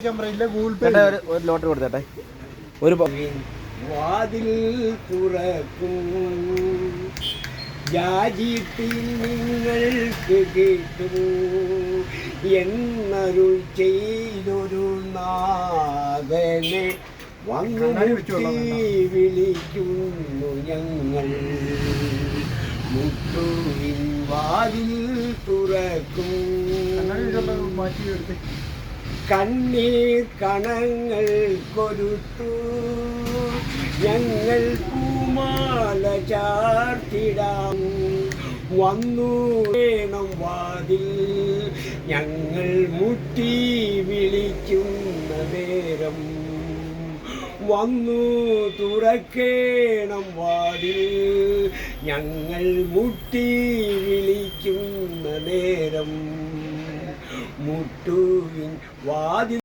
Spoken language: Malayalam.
ഒരു ലോട്ടറി കൊടുത്തേട്ടെ. ഒരു വാതിൽ തുറക്കും യാചിപ്പിൻ നിങ്ങൾക്ക് കേട്ടു എന്നരുൾ ചെയ്തൊരു നാഥനെ വന്നു വിളിക്കുന്നു ഞങ്ങൾ. മുട്ടുവിൻ വാതിൽ തുറക്കും. കണ്ണീർ കണങ്ങൾ കൊടുത്തു ഞങ്ങൾ പൂമാല ചാർത്തിടാം. വന്നു വേണം വാതിൽ ഞങ്ങൾ മുട്ടി വിളിക്കുന്ന നേരം. വന്നു തുറക്കേണം വാതിൽ ഞങ്ങൾ മുട്ടി വിളിക്കുന്ന നേരം. മുട്ടുവിൻ വാതിൽ